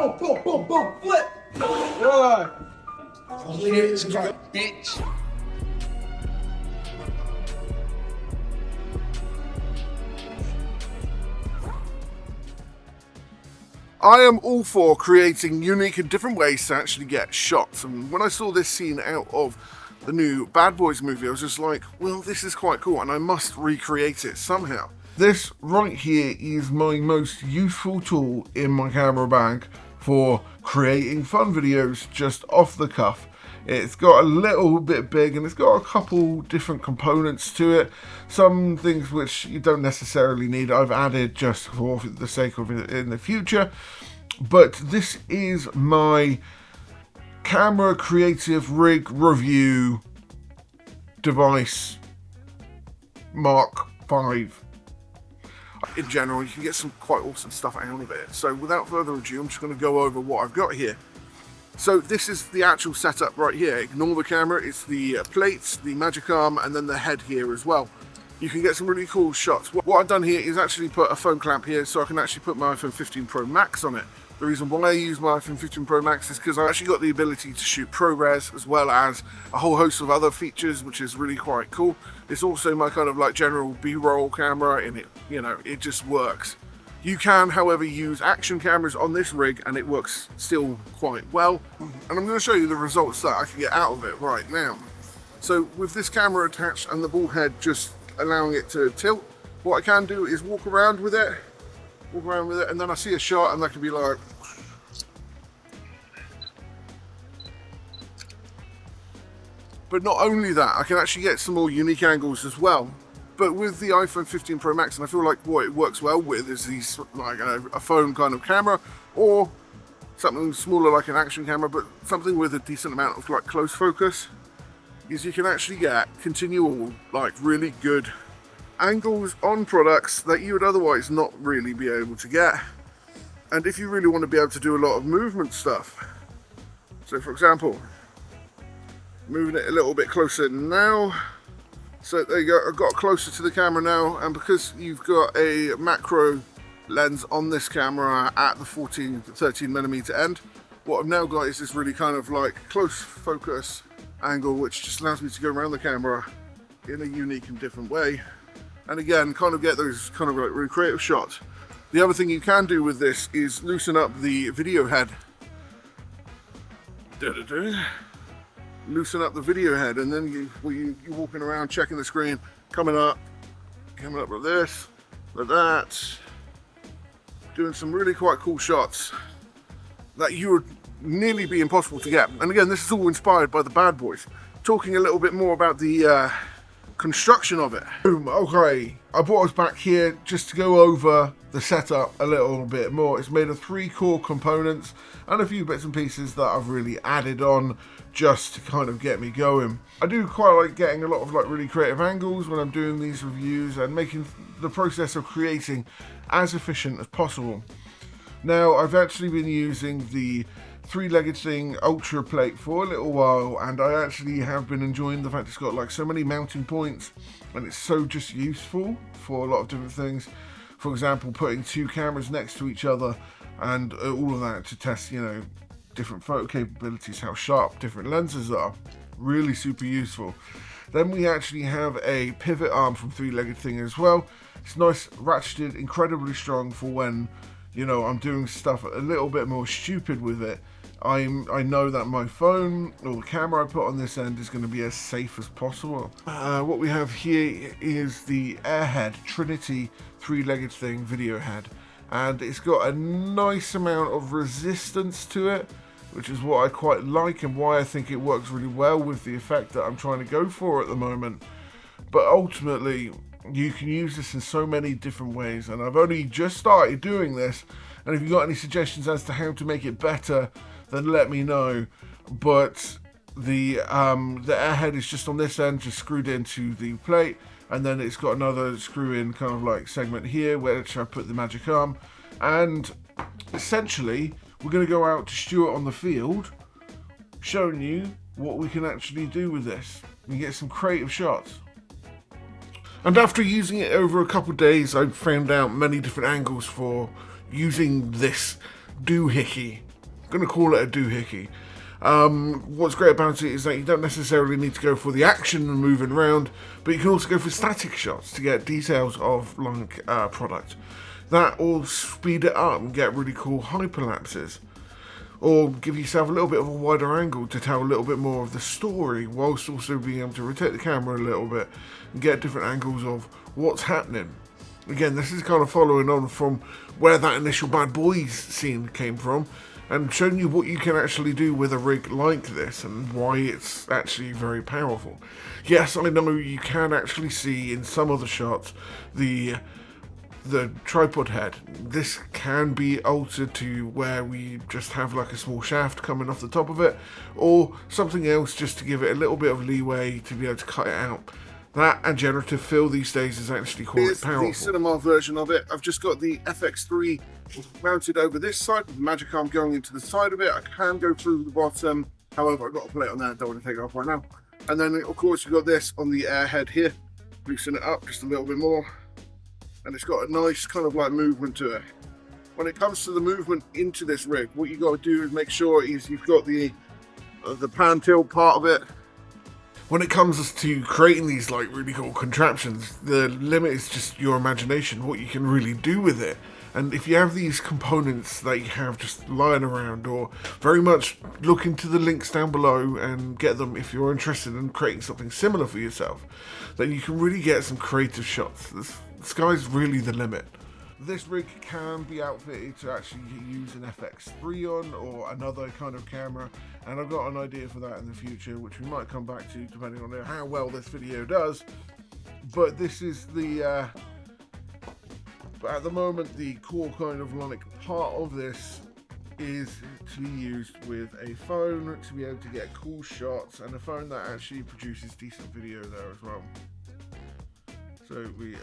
boom, boom, boom, boom, flip. Bitch. I am all for creating unique and different ways to actually get shots, and when I saw this scene out of the new Bad Boys movie, I was just like, well, this is quite cool and I must recreate it somehow. This right here is my most useful tool in my camera bag for creating fun videos just off the cuff. It's got a little bit big and it's got a couple different components to it. Some things which you don't necessarily need, I've added just for the sake of it in the future. But this is my Camera Creative Rig Review device Mark V. In general, you can get some quite awesome stuff out of it. So without further ado, I'm just going to go over what I've got here. So this is the actual setup right here. Ignore the camera, it's the plates, the magic arm, and then the head here as well. You can get some really cool shots. What I've done here is actually put a phone clamp here so I can actually put my iPhone 15 Pro Max on it. The reason why I use my iPhone 15 Pro Max is because I actually got the ability to shoot ProRes as well as a whole host of other features, which is really quite cool. It's also my kind of like general B-roll camera, and it just works. You can, however, use action cameras on this rig and it works still quite well. And I'm going to show you the results that I can get out of it right now. So with this camera attached and the ball head just allowing it to tilt, what I can do is walk around with it, and then I see a shot and I can be like, but not only that, I can actually get some more unique angles as well. But with the iPhone 15 Pro Max, and I feel like what it works well with is these, like a phone kind of camera, or something smaller like an action camera, but something with a decent amount of like close focus, is you can actually get continual, like really good angles on products that you would otherwise not really be able to get. And if you really want to be able to do a lot of movement stuff, so for example, moving it a little bit closer now. So there you go, I've got closer to the camera now, and because you've got a macro lens on this camera at the 14 to 13mm end, what I've now got is this really kind of like close focus angle, which just allows me to go around the camera in a unique and different way. And again, kind of get those kind of like really creative shots. The other thing you can do with this is loosen up the video head. Loosen up the video head, and then you're walking around checking the screen, coming up like this, like that, doing some really quite cool shots that you would nearly be impossible to get. And again, this is all inspired by the Bad Boys. Talking a little bit more about the construction of it. Okay, I brought us back here just to go over the setup a little bit more. It's made of 3 core components and a few bits and pieces that I've really added on just to kind of get me going. I do quite like getting a lot of like really creative angles when I'm doing these reviews and making the process of creating as efficient as possible. Now, I've actually been using the 3-legged thing Ultra Plate for a little while, and I actually have been enjoying the fact it's got like so many mounting points and it's so just useful for a lot of different things. For example, putting 2 cameras next to each other and all of that to test, different photo capabilities, how sharp different lenses are. Really super useful. Then we actually have a pivot arm from 3-legged thing as well. It's nice, ratcheted, incredibly strong for when I'm doing stuff a little bit more stupid with it. I know that my phone or the camera I put on this end is going to be as safe as possible. What we have here is the Airhead Trinity 3-legged thing video head, and it's got a nice amount of resistance to it, which is what I quite like and why I think it works really well with the effect that I'm trying to go for at the moment. But ultimately, you can use this in so many different ways, and I've only just started doing this, and if you've got any suggestions as to how to make it better, then let me know. But the airhead is just on this end, just screwed into the plate, and then it's got another screw in kind of like segment here which I put the magic arm. And essentially we're going to go out to Stuart on the field showing you what we can actually do with this and get some creative shots. And after using it over a couple of days, I found out many different angles for using this doohickey going to call it a doohickey. What's great about it is that you don't necessarily need to go for the action and moving around, but you can also go for static shots to get details of like product. That will speed it up and get really cool hyperlapses, or give yourself a little bit of a wider angle to tell a little bit more of the story, whilst also being able to rotate the camera a little bit and get different angles of what's happening. Again, this is kind of following on from where that initial Bad Boys scene came from, and showing you what you can actually do with a rig like this and why it's actually very powerful. Yes, I know you can actually see in some of the shots the tripod head. This can be altered to where we just have like a small shaft coming off the top of it, or something else just to give it a little bit of leeway to be able to cut it out. That and generative fill these days is actually quite powerful. Here's the cinema version of it. I've just got the FX3 mounted over this side with the magic arm going into the side of it. I can go through the bottom, however I've got to plate on that, I don't want to take it off right now. And then of course you've got this on the airhead here, loosen it up just a little bit more, and it's got a nice kind of like movement to it. When it comes to the movement into this rig, what you got to do is make sure is you've got the pan tilt part of it. When it comes to creating these like really cool contraptions, the limit is just your imagination, what you can really do with it. And if you have these components that you have just lying around, or very much look into the links down below and get them if you're interested in creating something similar for yourself, then you can really get some creative shots. The sky's really the limit. This rig can be outfitted to actually use an FX3 on, or another kind of camera, and I've got an idea for that in the future, which we might come back to depending on how well this video does. But this is the but at the moment the core kind of like part of this is to be used with a phone to be able to get cool shots, and a phone that actually produces decent video there as well. So we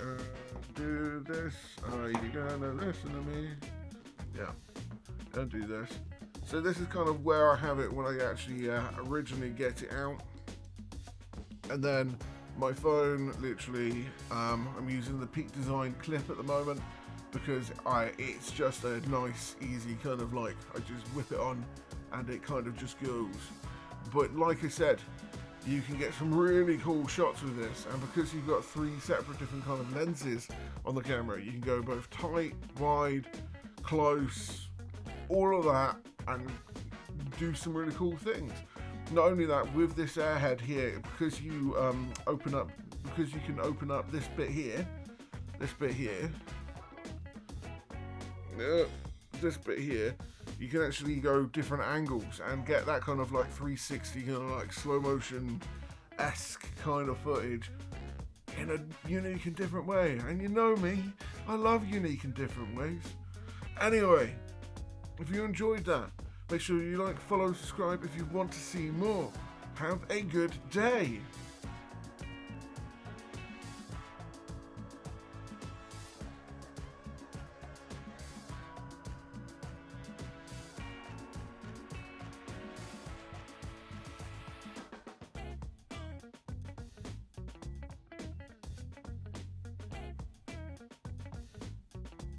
do this. You gonna listen to me? Yeah, and do this. So this is kind of where I have it when I actually originally get it out, and then my phone literally I'm using the Peak Design clip at the moment because it's just a nice easy kind of like I just whip it on and it kind of just goes. But like I said, you can get some really cool shots with this, and because you've got 3 separate different kind of lenses on the camera, you can go both tight, wide, close, all of that, and do some really cool things. Not only that, with this airhead here, because you can open up this bit here, this bit here, you can actually go different angles and get that kind of like 360 kind of like slow motion-esque kind of footage in a unique and different way. And you know me, I love unique and different ways. Anyway, if you enjoyed that, make sure you like, follow, subscribe if you want to see more. Have a good day.